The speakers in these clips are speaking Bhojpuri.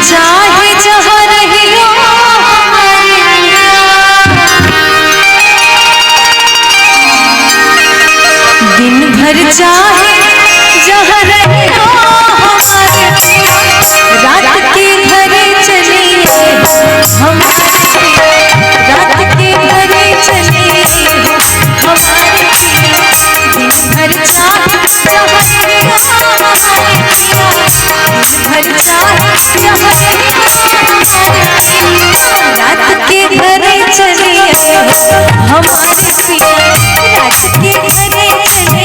चाहे जहाँ रहियो दिन भर चाहे जहाँ रहियो रात के घरे चलिए हमारे रात के घरे चलिए हमारे दिन भर चाहे जहाँ रहियो दिन भर चाहे रात के घरे चलिए हमारे पिया रात के घरे चलिए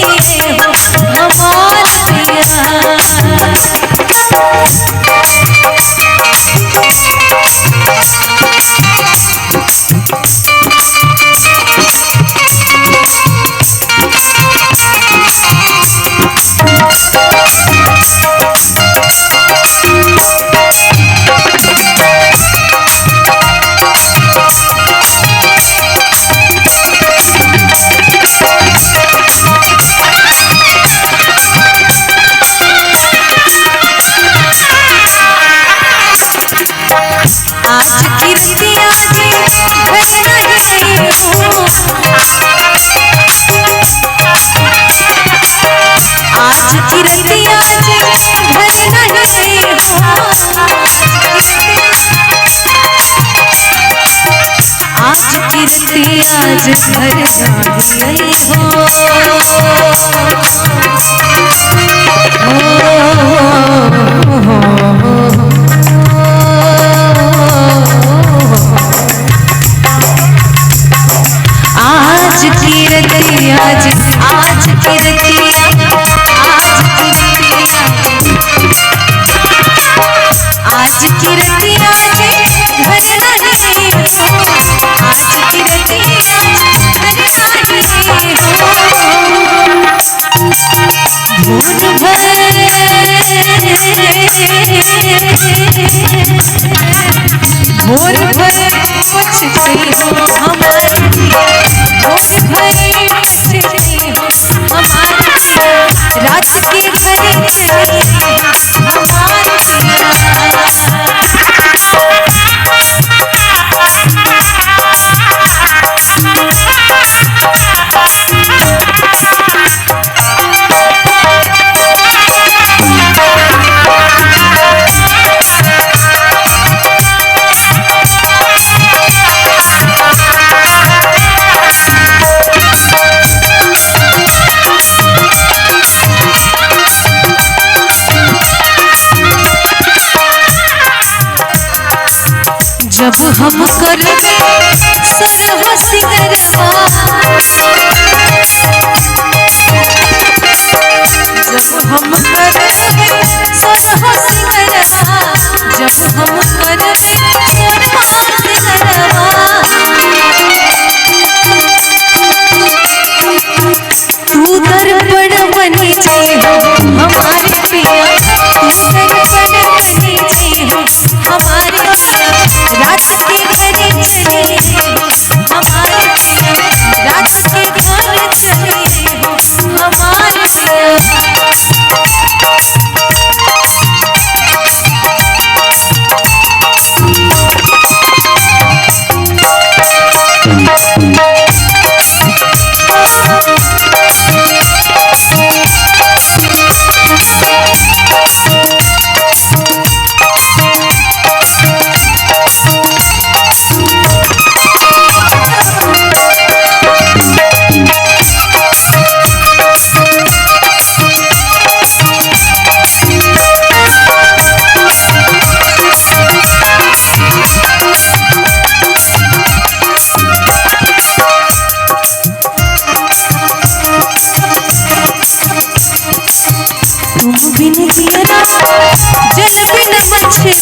हमारे पिया आज घर नहीं आज की रतिया आज की रतिया आज की रतिया घर नहीं आज की रतिया भूल भर भूल भर पूछती हो हमारे भूल भर पूछती हो हमारे रात के घरे चली जब हम करबे सरह सिंगरवा, जब हम करबे सरह सिंगरवा, जब हम करबे सरह सिंगरवा, तू दर्पण बनी जे हो हमारे पिया, तू दर्पण बनी जे हो हमारे पिया, रात के घरे चले हो हमारे पिया, रात के घर चले हो हमारे पिया। बिन जियरा जल बिन मछली,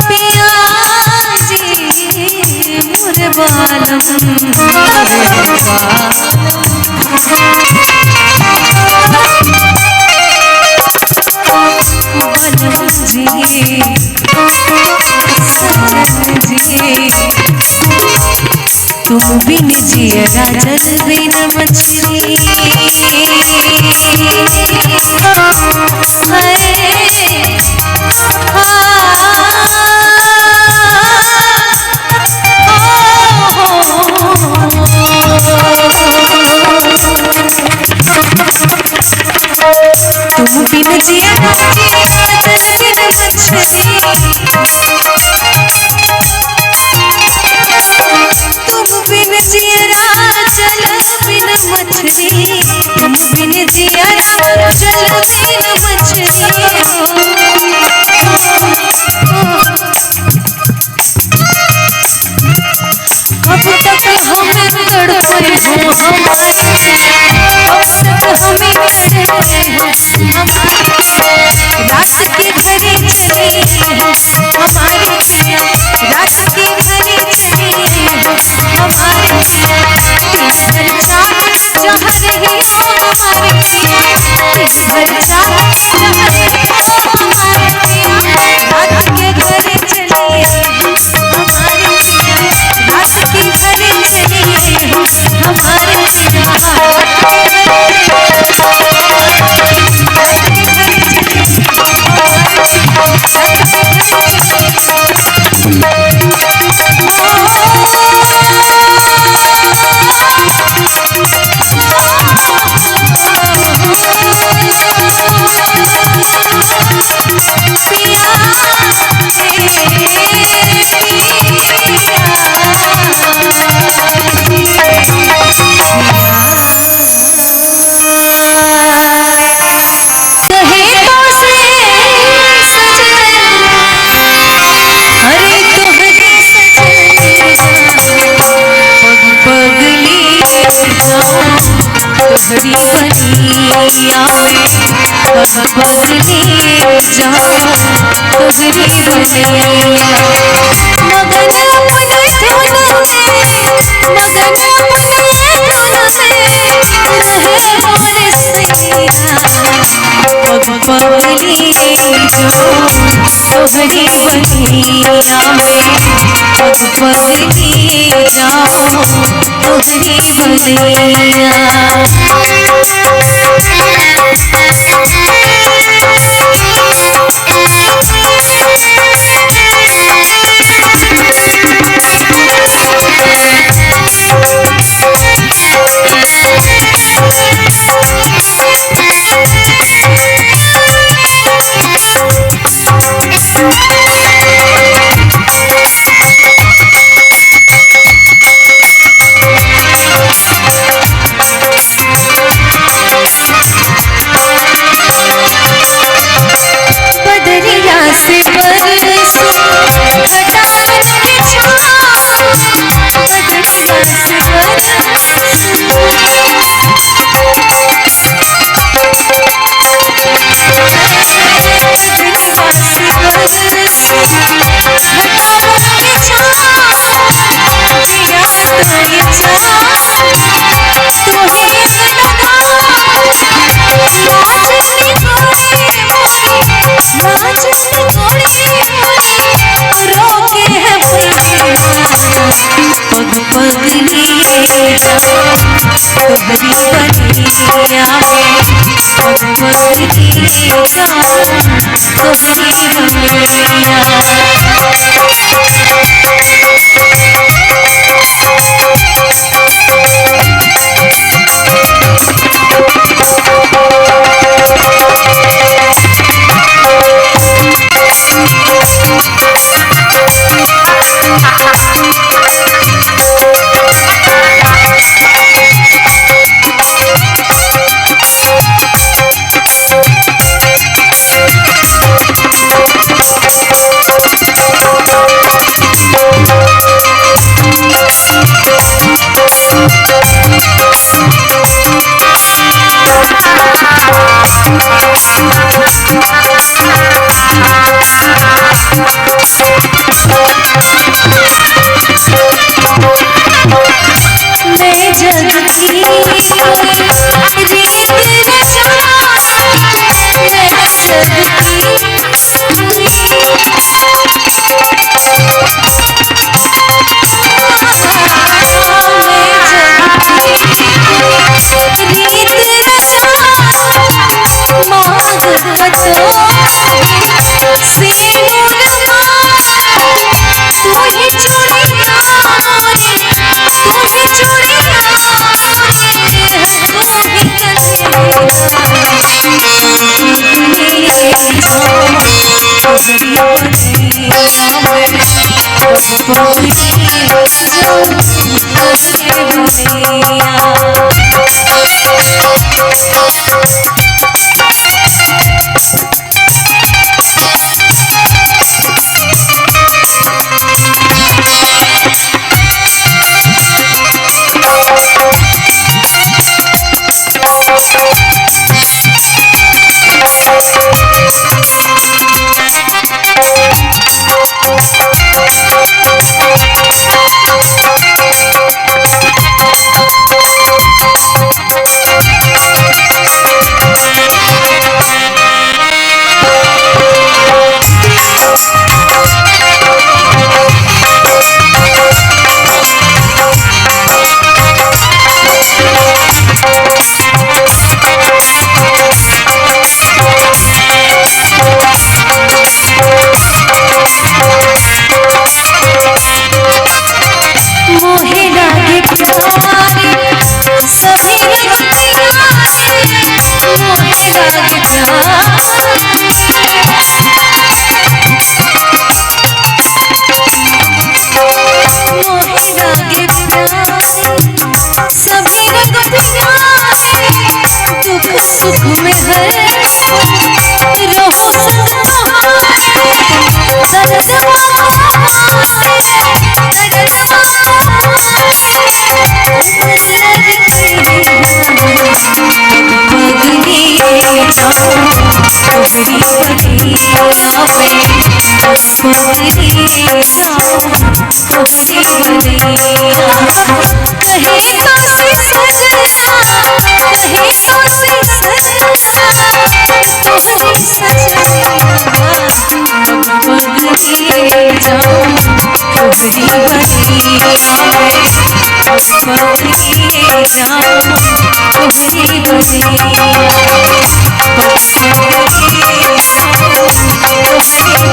पिया जी मोर बालम तुम बिन जियरा जल बिन मछली, तुम बिन जियरा जल बिन मछली, तुम बिन जियरा जल बिन मछली, तुम बिन जियरा जल बिन मछली, अब तक हम तड़पे हो हमारे पिया, अब तक हमें तड़पे हो हमारे पिया, रात के घरे चले हो हमारे पिया, रात के घरे चले हो हमारे पिया, दिन भर चाहे जहाँ रही हो हमारे पिया, दिन भर चाहे जहाँ रही हो हमारे पिया, रात के घरे चले हो हमारे पिया, रात के घरे चले हो हमारे तोहरी बनिया में पग बदली जाओ, तोहरी बनिया मगन अपने धुन में, मगन अपने धुन में रहे मोर सैया, पग बदली जाओ, तोहरी बनिया में पग बदली जाओ, तोहरी बनिया। बनिया में पगली जाऊं तोहरी बनिया। जाऊं